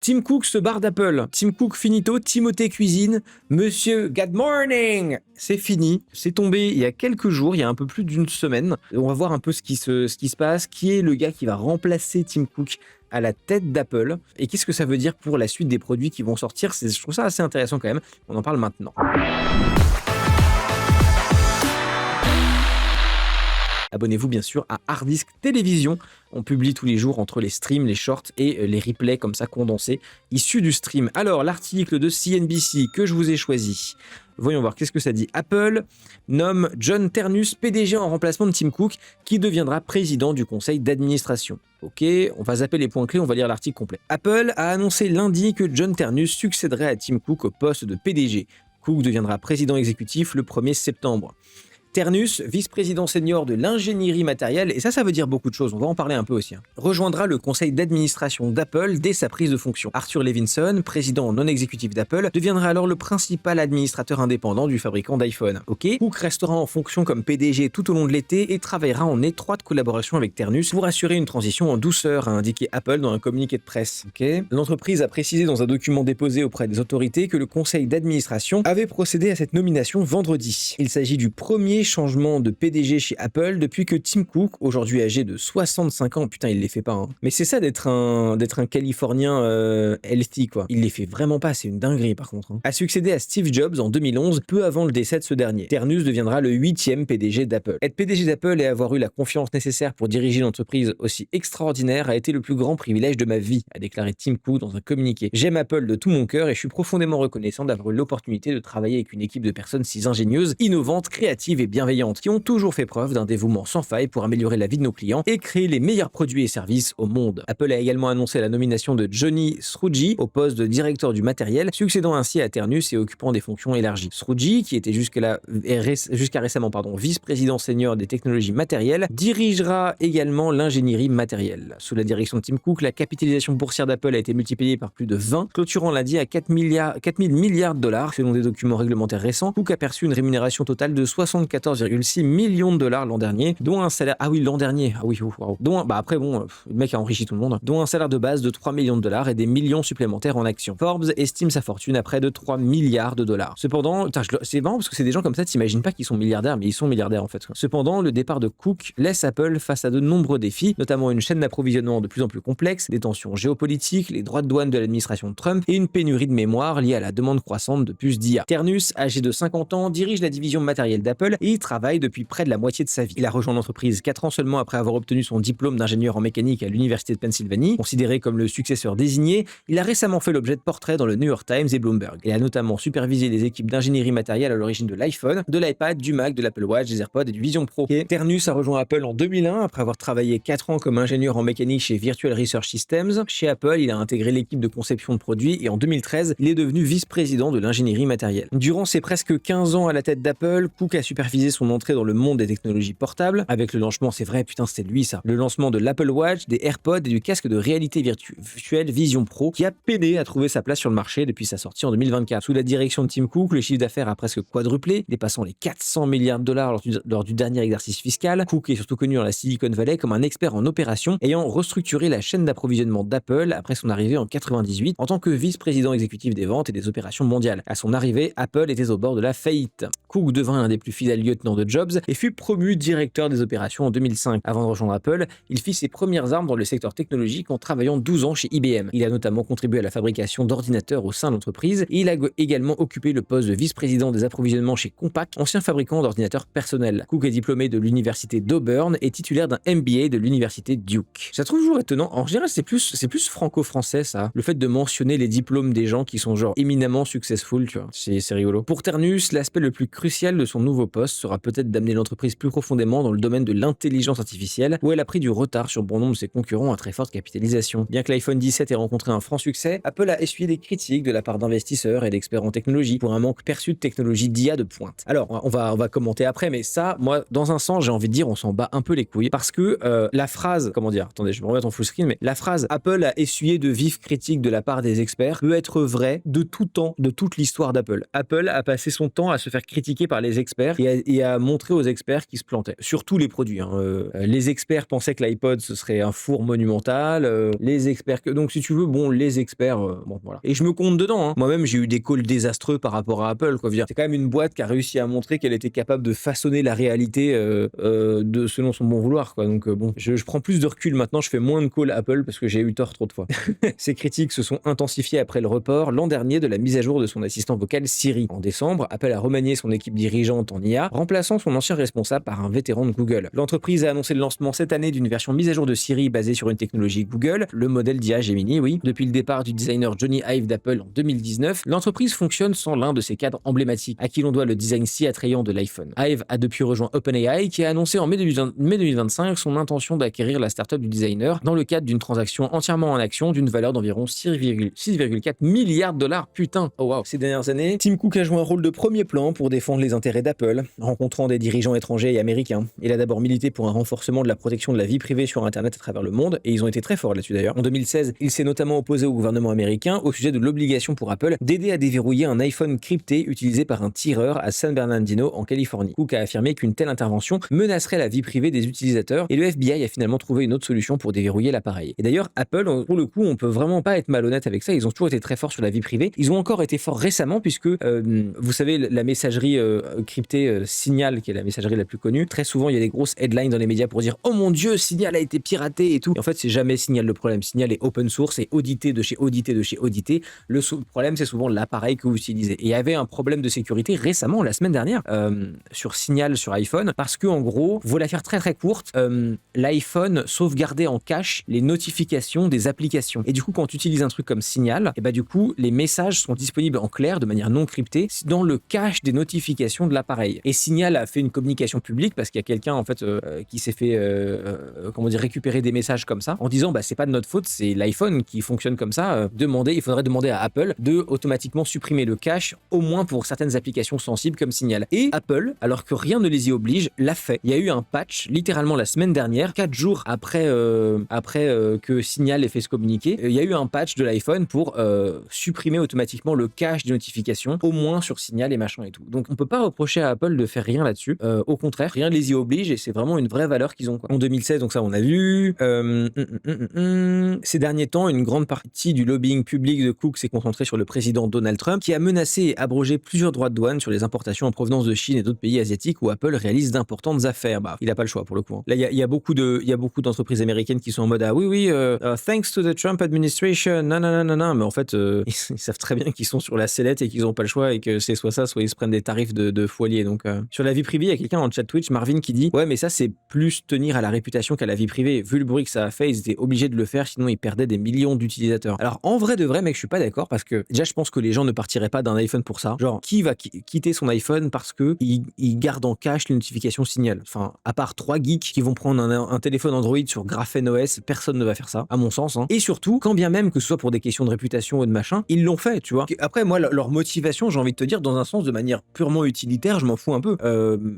Tim Cook se barre d'Apple. Tim Cook finito, Timothée cuisine. Monsieur, good morning. C'est fini. C'est tombé il y a quelques jours, il y a un peu plus d'une semaine. On va voir un peu ce qui se passe. Qui est le gars qui va remplacer Tim Cook à la tête d'Apple? Et qu'est-ce que ça veut dire pour la suite des produits qui vont sortir? Je trouve ça assez intéressant quand même. On en parle maintenant. Abonnez-vous bien sûr à Hardisk Télévision. On publie tous les jours entre les streams, les shorts et les replays comme ça condensés issus du stream. Alors l'article de CNBC que je vous ai choisi. Voyons voir qu'est-ce que ça dit. Apple nomme John Ternus PDG en remplacement de Tim Cook qui deviendra président du conseil d'administration. Ok, on va zapper les points clés, on va lire l'article complet. Apple a annoncé lundi que John Ternus succéderait à Tim Cook au poste de PDG. Cook deviendra président exécutif le 1er septembre. Ternus, vice-président senior de l'ingénierie matérielle, et ça veut dire beaucoup de choses, on va en parler un peu aussi, rejoindra le conseil d'administration d'Apple dès sa prise de fonction. Arthur Levinson, président non exécutif d'Apple, deviendra alors le principal administrateur indépendant du fabricant d'iPhone. Ok, Cook restera en fonction comme PDG tout au long de l'été et travaillera en étroite collaboration avec Ternus pour assurer une transition en douceur, a indiqué Apple dans un communiqué de presse. Ok, l'entreprise a précisé dans un document déposé auprès des autorités que le conseil d'administration avait procédé à cette nomination vendredi. Il s'agit du premier changement de PDG chez Apple depuis que Tim Cook, aujourd'hui âgé de 65 ans, putain il les fait pas, mais c'est ça d'être un Californien healthy quoi, il les fait vraiment pas, c'est une dinguerie par contre, a succédé à Steve Jobs en 2011, peu avant le décès de ce dernier. Ternus deviendra le 8e PDG d'Apple. Être PDG d'Apple et avoir eu la confiance nécessaire pour diriger une entreprise aussi extraordinaire a été le plus grand privilège de ma vie, a déclaré Tim Cook dans un communiqué. J'aime Apple de tout mon cœur et je suis profondément reconnaissant d'avoir eu l'opportunité de travailler avec une équipe de personnes si ingénieuses, innovantes, créatives et bienveillantes, qui ont toujours fait preuve d'un dévouement sans faille pour améliorer la vie de nos clients et créer les meilleurs produits et services au monde. Apple a également annoncé la nomination de Johnny Srouji au poste de directeur du matériel, succédant ainsi à Ternus et occupant des fonctions élargies. Srouji, qui était jusqu'à récemment vice-président senior des technologies matérielles, dirigera également l'ingénierie matérielle. Sous la direction de Tim Cook, la capitalisation boursière d'Apple a été multipliée par plus de 20, clôturant lundi à 4 000 milliards de dollars selon des documents réglementaires récents. Cook a perçu une rémunération totale de 74,6 millions de dollars l'an dernier, dont un salaire... Ah oui, l'an dernier. Ah oui, wow. Dont... Après, bon, le mec a enrichi tout le monde. Dont un salaire de base de 3 millions de dollars et des millions supplémentaires en actions. Forbes estime sa fortune à près de 3 milliards de dollars. Cependant, c'est marrant parce que c'est des gens comme ça, t'imagines pas qu'ils sont milliardaires, mais ils sont milliardaires en fait. Cependant, le départ de Cook laisse Apple face à de nombreux défis, notamment une chaîne d'approvisionnement de plus en plus complexe, des tensions géopolitiques, les droits de douane de l'administration de Trump et une pénurie de mémoire liée à la demande croissante de puces d'IA. Ternus, âgé de 50 ans, dirige la division matérielle d'Apple et y travaille depuis près de la moitié de sa vie. Il a rejoint l'entreprise 4 ans seulement après avoir obtenu son diplôme d'ingénieur en mécanique à l'université de Pennsylvanie. Considéré comme le successeur désigné, il a récemment fait l'objet de portraits dans le New York Times et Bloomberg. Il a notamment supervisé les équipes d'ingénierie matérielle à l'origine de l'iPhone, de l'iPad, du Mac, de l'Apple Watch, des AirPods et du Vision Pro. Et Ternus a rejoint Apple en 2001 après avoir travaillé 4 ans comme ingénieur en mécanique chez Virtual Research Systems. Chez Apple, il a intégré l'équipe de conception de produits et en 2013, il est devenu vice-président de l'ingénierie matérielle. Durant ses presque 15 ans à la tête d'Apple, Cook a supervisé son entrée dans le monde des technologies portables, avec le lancement, c'est vrai, putain, c'était lui ça, le lancement de l'Apple Watch, des AirPods et du casque de réalité virtuelle Vision Pro, qui a peiné à trouver sa place sur le marché depuis sa sortie en 2024. Sous la direction de Tim Cook, le chiffre d'affaires a presque quadruplé, dépassant les 400 milliards de dollars lors du dernier exercice fiscal. Cook est surtout connu dans la Silicon Valley comme un expert en opération, ayant restructuré la chaîne d'approvisionnement d'Apple après son arrivée en 98 en tant que vice-président exécutif des ventes et des opérations mondiales. À son arrivée, Apple était au bord de la faillite. Cook devint un des plus fidèles lieutenants de Jobs et fut promu directeur des opérations en 2005. Avant de rejoindre Apple, il fit ses premières armes dans le secteur technologique en travaillant 12 ans chez IBM. Il a notamment contribué à la fabrication d'ordinateurs au sein de l'entreprise et il a également occupé le poste de vice-président des approvisionnements chez Compaq, ancien fabricant d'ordinateurs personnels. Cook est diplômé de l'université d'Auburn et titulaire d'un MBA de l'université Duke. Ça trouve toujours étonnant. En général, c'est plus franco-français ça. Le fait de mentionner les diplômes des gens qui sont genre éminemment successful, tu vois. C'est rigolo. Pour Ternus, l'aspect le plus crucial de son nouveau poste sera peut-être d'amener l'entreprise plus profondément dans le domaine de l'intelligence artificielle, où elle a pris du retard sur bon nombre de ses concurrents à très forte capitalisation. Bien que l'iPhone 17 ait rencontré un franc succès, Apple a essuyé des critiques de la part d'investisseurs et d'experts en technologie pour un manque perçu de technologie d'IA de pointe. Alors, on va commenter après, mais ça, moi, dans un sens, j'ai envie de dire, on s'en bat un peu les couilles, parce que la phrase, comment dire, attendez, je me remets en full screen, mais la phrase Apple a essuyé de vives critiques de la part des experts peut être vraie de tout temps, de toute l'histoire d'Apple. Apple a passé son temps à se faire critiquer par les experts et et a montré aux experts qu'ils se plantaient. Sur tous les produits. Hein. Les experts pensaient que l'iPod, ce serait un four monumental. Les experts... Donc, si tu veux, bon, les experts... bon, voilà. Et je me compte dedans. Hein. Moi-même, j'ai eu des calls désastreux par rapport à Apple. Quoi. C'est quand même une boîte qui a réussi à montrer qu'elle était capable de façonner la réalité de selon son bon vouloir. Quoi. Donc, bon, je prends plus de recul maintenant. Je fais moins de calls Apple parce que j'ai eu tort trop de fois. Ces critiques se sont intensifiées après le report l'an dernier de la mise à jour de son assistant vocal Siri. En décembre, Apple a remanié son équipe dirigeante en IA, remplaçant son ancien responsable par un vétéran de Google. L'entreprise a annoncé le lancement cette année d'une version mise à jour de Siri basée sur une technologie Google, le modèle d'IA Gemini, oui. Depuis le départ du designer Johnny Ive d'Apple en 2019, l'entreprise fonctionne sans l'un de ses cadres emblématiques, à qui l'on doit le design si attrayant de l'iPhone. Ive a depuis rejoint OpenAI, qui a annoncé en mai 2025 son intention d'acquérir la startup du designer dans le cadre d'une transaction entièrement en actions d'une valeur d'environ 6,4 milliards de dollars. Putain, oh wow. Ces dernières années, Tim Cook a joué un rôle de premier plan pour défendre les intérêts d'Apple, rencontrant des dirigeants étrangers et américains. Il a d'abord milité pour un renforcement de la protection de la vie privée sur Internet à travers le monde, et ils ont été très forts là-dessus d'ailleurs. En 2016, il s'est notamment opposé au gouvernement américain au sujet de l'obligation pour Apple d'aider à déverrouiller un iPhone crypté utilisé par un tireur à San Bernardino en Californie. Cook a affirmé qu'une telle intervention menacerait la vie privée des utilisateurs, et le FBI a finalement trouvé une autre solution pour déverrouiller l'appareil. Et d'ailleurs, Apple, pour le coup, on peut vraiment pas être malhonnête avec ça, ils ont toujours été très forts sur la vie privée. Ils ont encore été forts récemment puisque, vous savez, la messagerie cryptée Signal, qui est la messagerie la plus connue, très souvent il y a des grosses headlines dans les médias pour dire « Oh mon Dieu, Signal a été piraté » et tout. Et en fait, c'est jamais Signal le problème. Signal est open source et audité de chez audité de chez audité. Le problème, c'est souvent l'appareil que vous utilisez. Et il y avait un problème de sécurité récemment, la semaine dernière, sur Signal sur iPhone, parce que en gros, vous la faire très très courte, l'iPhone sauvegardait en cache les notifications des applications. Et du coup, quand tu utilises un truc comme Signal, et bah du coup, les messages sont disponibles en clair, de manière non cryptée, dans le cache des notifications de l'appareil. Et Signal a fait une communication publique parce qu'il y a quelqu'un en fait qui s'est fait récupérer des messages comme ça en disant bah c'est pas de notre faute, c'est l'iPhone qui fonctionne comme ça. Il faudrait demander à Apple de automatiquement supprimer le cache, au moins pour certaines applications sensibles comme Signal. Et Apple, alors que rien ne les y oblige, l'a fait. Il y a eu un patch littéralement la semaine dernière, 4 jours après que Signal ait fait se communiquer, il y a eu un patch de l'iPhone pour supprimer automatiquement le cache des notifications, au moins sur Signal et machin et tout. Donc on peut pas reprocher à Apple de faire rien là-dessus. Au contraire, rien ne les y oblige et c'est vraiment une vraie valeur qu'ils ont. Quoi. En 2016, donc ça on a vu. Ces derniers temps, une grande partie du lobbying public de Cook s'est concentrée sur le président Donald Trump, qui a menacé et abrogé plusieurs droits de douane sur les importations en provenance de Chine et d'autres pays asiatiques où Apple réalise d'importantes affaires. Bah, il a pas le choix pour le coup. Hein. Là, il y a beaucoup d'entreprises américaines qui sont en mode ah oui, thanks to the Trump administration, non, mais en fait, ils savent très bien qu'ils sont sur la sellette et qu'ils n'ont pas le choix et que c'est soit ça, soit ils se prennent des tarifs de foilier. Donc, sur la vie privée, il y a quelqu'un en chat Twitch, Marvin, qui dit ouais, mais ça, c'est plus tenir à la réputation qu'à la vie privée. Vu le bruit que ça a fait, ils étaient obligés de le faire, sinon ils perdaient des millions d'utilisateurs. Alors, en vrai de vrai, mec, je suis pas d'accord parce que déjà, je pense que les gens ne partiraient pas d'un iPhone pour ça. Genre, qui va quitter son iPhone parce que il garde en cache les notifications Signal? Enfin, à part 3 geeks qui vont prendre un téléphone Android sur Graphene OS, personne ne va faire ça, à mon sens. Hein. Et surtout, quand bien même que ce soit pour des questions de réputation ou de machin, ils l'ont fait, tu vois. Après, moi, leur motivation, j'ai envie de te dire, dans un sens de manière purement utilitaire, je m'en fous un peu.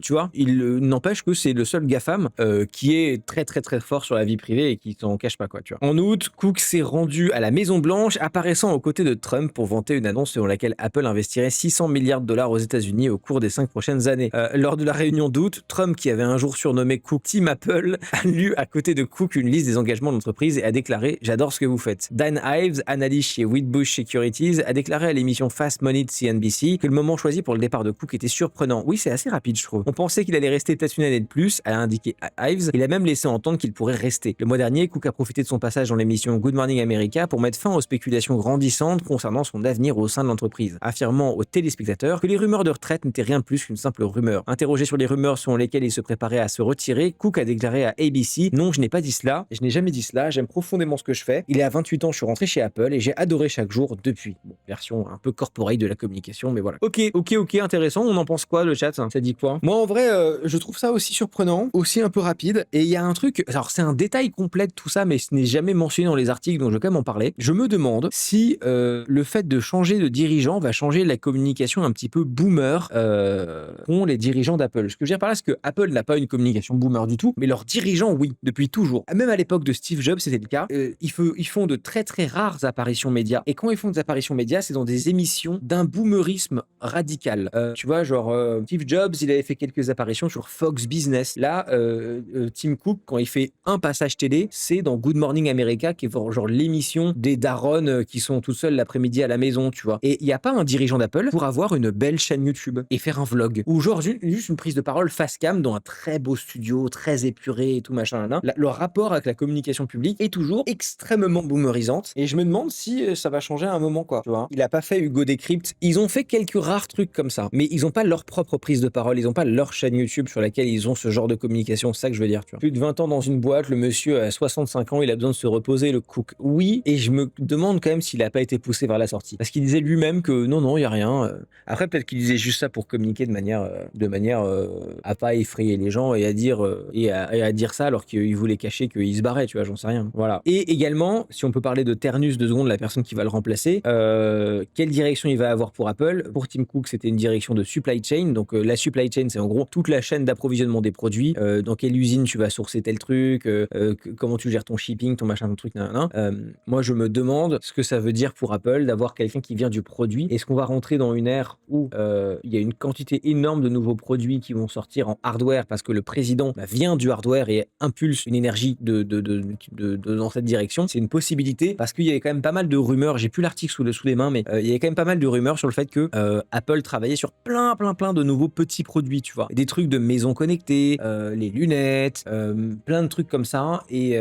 Tu vois, il n'empêche que c'est le seul GAFAM qui est très très très fort sur la vie privée et qui s'en cache pas, quoi, tu vois. En août, Cook s'est rendu à la Maison Blanche, apparaissant aux côtés de Trump pour vanter une annonce selon laquelle Apple investirait 600 milliards de dollars aux États-Unis au cours des 5 prochaines années. Lors de la réunion d'août, Trump, qui avait un jour surnommé Cook Team Apple, a lu à côté de Cook une liste des engagements de l'entreprise et a déclaré « J'adore ce que vous faites ». Dan Ives, analyste chez Wedbush Securities, a déclaré à l'émission Fast Money de CNBC que le moment choisi pour le départ de Cook était surprenant. Oui, c'est assez rapide, je trouve. On pensait qu'il allait rester peut-être une année de plus, a indiqué Ives. Il a même laissé entendre qu'il pourrait rester. Le mois dernier, Cook a profité de son passage dans l'émission Good Morning America pour mettre fin aux spéculations grandissantes concernant son avenir au sein de l'entreprise, affirmant aux téléspectateurs que les rumeurs de retraite n'étaient rien de plus qu'une simple rumeur. Interrogé sur les rumeurs selon lesquelles il se préparait à se retirer, Cook a déclaré à ABC « Non, je n'ai pas dit cela, je n'ai jamais dit cela, j'aime profondément ce que je fais. Il est à 28 ans, je suis rentré chez Apple et j'ai adoré chaque jour depuis. » Bon, version un peu corporate de la communication, mais voilà. Ok, intéressant. On en pense quoi, le chat? Ça dit quoi? Moi, en vrai, je trouve ça aussi surprenant, aussi un peu rapide. Et il y a un truc, alors c'est un détail complet de tout ça, mais ce n'est jamais mentionné dans les articles, donc je vais quand même en parler. Je me demande si le fait de changer de dirigeant va changer la communication un petit peu boomer qu'ont les dirigeants d'Apple. Ce que je veux dire par là, c'est que Apple n'a pas une communication boomer du tout, mais leurs dirigeants, oui, depuis toujours. Même à l'époque de Steve Jobs, c'était le cas. Ils font de très très rares apparitions médias. Et quand ils font des apparitions médias, là, c'est dans des émissions d'un boomerisme radical. Tu vois, genre Steve Jobs, il avait fait quelques apparitions sur Fox Business. Là, Tim Cook, quand il fait un passage télé, c'est dans Good Morning America, qui est genre l'émission des darons qui sont tout seuls l'après-midi à la maison, tu vois. Et il n'y a pas un dirigeant d'Apple pour avoir une belle chaîne YouTube et faire un vlog. Ou genre juste une prise de parole face cam dans un très beau studio, très épuré et tout machin. Le rapport avec la communication publique est toujours extrêmement boomerisante. Et je me demande si ça va changer à un moment, quoi. Tu vois. Il a pas fait Hugo Décrypte. Ils ont fait quelques rares trucs comme ça. Mais ils ont pas leur propre prise de parole. Ils ont pas leur chaîne YouTube sur laquelle ils ont ce genre de communication. C'est ça que je veux dire, tu vois. Plus de 20 ans dans une boîte, le monsieur a 65 ans, il a besoin de se reposer, le Cook. Oui, et je me demande quand même s'il a pas été poussé vers la sortie. Parce qu'il disait lui-même que non, il y a rien. Après, peut-être qu'il disait juste ça pour communiquer de manière à pas effrayer les gens et à dire à dire ça alors qu'il voulait cacher qu'il se barrait, tu vois, j'en sais rien. Voilà. Et également, si on peut parler de Ternus 2 secondes, la personne qui va le remplacer, quelle direction il va avoir pour Apple? Pour Tim Cook, c'était une direction de supply chain. Donc la supply chain, c'est en gros toute la chaîne d'approvisionnement des produits. Dans quelle usine tu vas sourcer tel truc, comment tu gères ton shipping, ton machin, ton truc, moi, je me demande ce que ça veut dire pour Apple d'avoir quelqu'un qui vient du produit. Est-ce qu'on va rentrer dans une ère où il y a une quantité énorme de nouveaux produits qui vont sortir en hardware parce que le président vient du hardware et impulse une énergie dans cette direction? C'est une possibilité parce qu'il y avait quand même pas mal de rumeurs. J'ai plus l'article sous les mains, mais il y avait quand même pas mal de rumeurs sur le fait que Apple travaillait sur plein de nouveaux petits produits, tu vois. Des trucs de maison connectée, les lunettes, plein de trucs comme ça. Et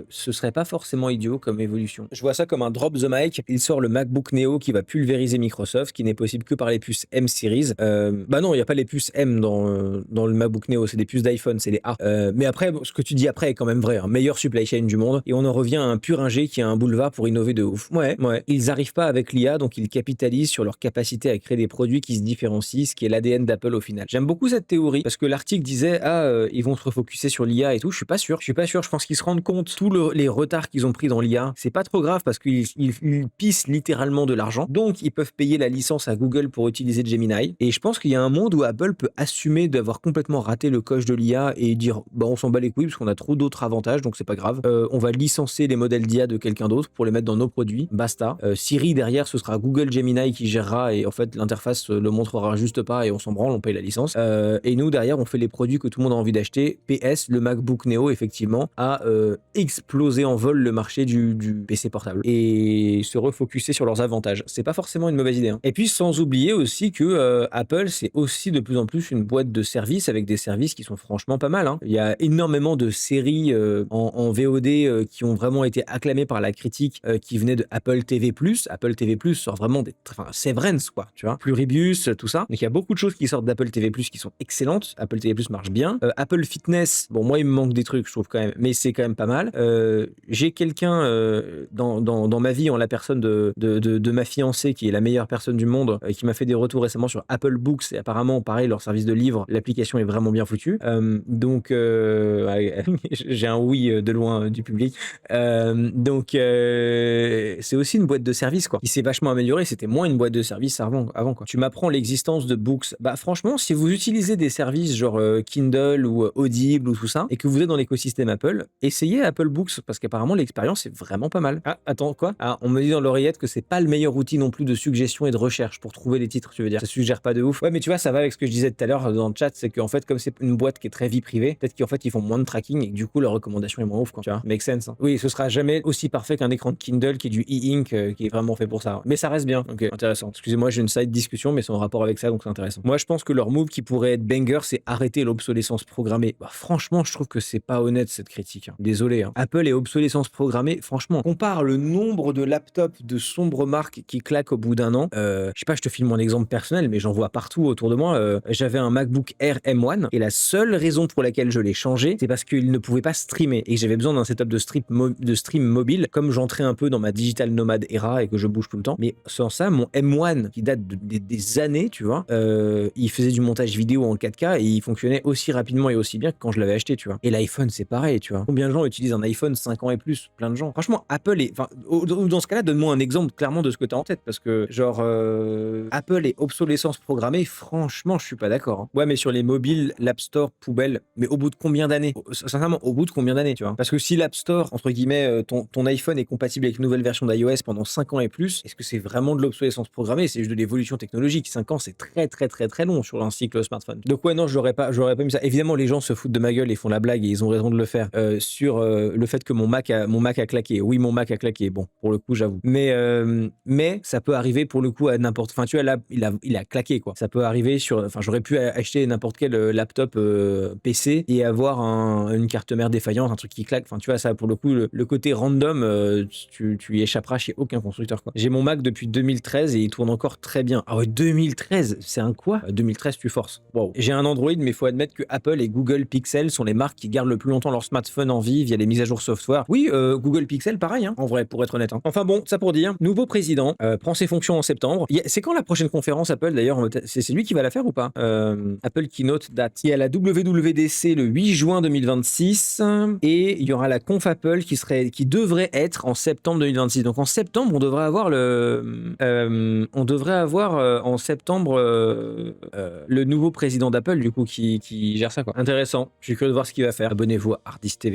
ce serait pas forcément idiot comme évolution. Je vois ça comme un drop the mic. Il sort le MacBook Neo qui va pulvériser Microsoft, qui n'est possible que par les puces M Series. Bah non, il n'y a pas les puces M dans le MacBook Neo, c'est des puces d'iPhone, c'est les A. Mais après, ce que tu dis après est quand même vrai. Hein. Meilleur supply chain du monde. Et on en revient à un pur ingé qui a un boulevard pour innover de ouf. Ouais. Ils arrivent pas avec l'IA, donc ils capitalisent sur leur capacité à créer des produits qui se différencient, ce qui est l'ADN d'Apple au final. J'aime beaucoup cette théorie parce que l'article disait ils vont se refocuser sur l'IA et tout. Je suis pas sûr. Je pense qu'ils se rendent compte tous les retards qu'ils ont pris dans l'IA. C'est pas trop grave parce qu'ils pissent littéralement de l'argent. Donc ils peuvent payer la licence à Google pour utiliser Gemini. Et je pense qu'il y a un monde où Apple peut assumer d'avoir complètement raté le coche de l'IA et dire on s'en bat les couilles parce qu'on a trop d'autres avantages, donc c'est pas grave. On va licencer les modèles d'IA de quelqu'un d'autre pour les mettre dans nos produits. Basta. Siri derrière, ce sera Google Gemini qui gérera et en fait l'interface le montrera juste pas et on s'en branle, on paye la licence. Et nous derrière, on fait les produits que tout le monde a envie d'acheter. PS, le MacBook Neo effectivement a explosé en vol le marché du PC portable et se refocuser sur leurs avantages. C'est pas forcément une mauvaise idée. Hein. Et puis sans oublier aussi que Apple c'est aussi de plus en plus une boîte de services avec des services qui sont franchement pas mal. Hein. Il y a énormément de séries en VOD qui ont vraiment été acclamées par la critique qui venaient de Apple TV+. Apple TV+ sort vraiment Severance quoi, tu vois. Pluribus, tout ça. Donc il y a beaucoup de choses qui sortent d'Apple TV+ qui sont excellentes. Apple TV+ marche bien. Apple Fitness, bon moi il me manque des trucs je trouve quand même, mais c'est quand même pas mal. J'ai quelqu'un dans ma vie en la personne de ma fiancée qui est la meilleure personne du monde qui m'a fait des retours récemment sur Apple Books et apparemment pareil leur service de livre, l'application est vraiment bien foutue. Donc j'ai un oui de loin du public. Donc c'est aussi une boîte de service quoi. Il s'est vachement amélioré, c'était moins une boîte de service avant quoi. Tu m'apprends l'existence de Books. Bah franchement, si vous utilisez des services genre Kindle ou Audible ou tout ça et que vous êtes dans l'écosystème Apple, essayez Apple Books parce qu'apparemment l'expérience est vraiment pas mal. Ah attends quoi? Ah on me dit dans l'oreillette que c'est pas le meilleur outil non plus de suggestion et de recherche pour trouver les titres, tu veux dire. Ça suggère pas de ouf. Ouais mais tu vois ça va avec ce que je disais tout à l'heure dans le chat, c'est qu'en fait comme c'est une boîte qui est très vie privée, peut-être qu'en fait ils font moins de tracking et que du coup leur recommandation est moins ouf quoi. Tu vois, make sense. Hein. Oui, ce sera jamais aussi parfait qu'un écran de Kindle qui est du e-ink qui est vraiment fait pour ça. Mais ça reste bien. Ok, intéressant. Excusez-moi, j'ai une side discussion mais c'est en rapport avec ça donc c'est intéressant. Moi je pense que leur move qui pourrait être banger, c'est arrêter l'obsolescence programmée. Bah franchement, je trouve que c'est pas honnête cette critique. Hein. Désolé. Hein. Apple et obsolescence programmée, franchement, compare le nombre de laptops de sombres marques qui claquent au bout d'un an. Je sais pas, je te filme mon exemple personnel, mais j'en vois partout autour de moi. J'avais un MacBook Air M1 et la seule raison pour laquelle je l'ai changé, c'est parce qu'il ne pouvait pas streamer et que j'avais besoin d'un setup de stream mobile, comme j'entrais un peu dans ma digital nomade era et que je bouge tout le temps. Mais sans ça, mon M1 qui date des années, tu vois, il faisait du montage vidéo en 4K et il fonctionnait aussi rapidement et aussi bien que quand je l'avais acheté, tu vois. Et l'iPhone, c'est pareil, tu vois. Combien de gens utilisent un iPhone 5 ans et plus? Plein de gens. Franchement, Apple est... Enfin, dans ce cas-là, donne-moi un exemple clairement de ce que tu as en tête parce que, genre, Apple et obsolescence programmée, franchement, je suis pas d'accord. Hein. Ouais, mais sur les mobiles, l'App Store, poubelle, mais au bout de combien d'années? Sincèrement, au bout de combien d'années, tu vois? Parce que si l'App Store, entre guillemets, ton iPhone est compatible avec une nouvelle version d'iOS pendant 5 ans et plus, est-ce est-ce que c'est vraiment de l'obsolescence programmée? C'est juste de l'évolution technologique. 5 ans, c'est très, très, très, très long sur un cycle smartphone. Donc ouais, non, j'aurais pas mis ça. Évidemment, les gens se foutent de ma gueule et font la blague et ils ont raison de le faire sur le fait que mon Mac a claqué. Oui, mon Mac a claqué. Bon, pour le coup, j'avoue. Mais ça peut arriver pour le coup à n'importe. Enfin, tu vois, là, il a claqué quoi. Ça peut arriver sur. Enfin, j'aurais pu acheter n'importe quel laptop PC et avoir une carte mère défaillante, un truc qui claque. Enfin, tu vois, ça pour le coup, le côté random, tu y échapperas chez aucun constructeur quoi. J'ai mon Mac depuis 2013 et il tourne encore très bien. Ah ouais, 2013, c'est un quoi? 2013, tu forces. Wow. J'ai un Android, mais il faut admettre que Apple et Google Pixel sont les marques qui gardent le plus longtemps leur smartphone en vie via les mises à jour software. Oui, Google Pixel, pareil, hein, en vrai, pour être honnête. Hein. Enfin bon, ça pour dire, nouveau président prend ses fonctions en septembre. C'est quand la prochaine conférence Apple d'ailleurs? C'est lui qui va la faire ou pas? Apple Keynote date. Il y a la WWDC le 8 juin 2026 et il y aura la Conf Apple qui devrait être en septembre 2026. Donc en septembre, on devrait avoir en septembre le nouveau président d'Apple du coup qui gère ça quoi. Intéressant. Je suis curieux de voir ce qu'il va faire. Abonnez-vous à Hardis TV.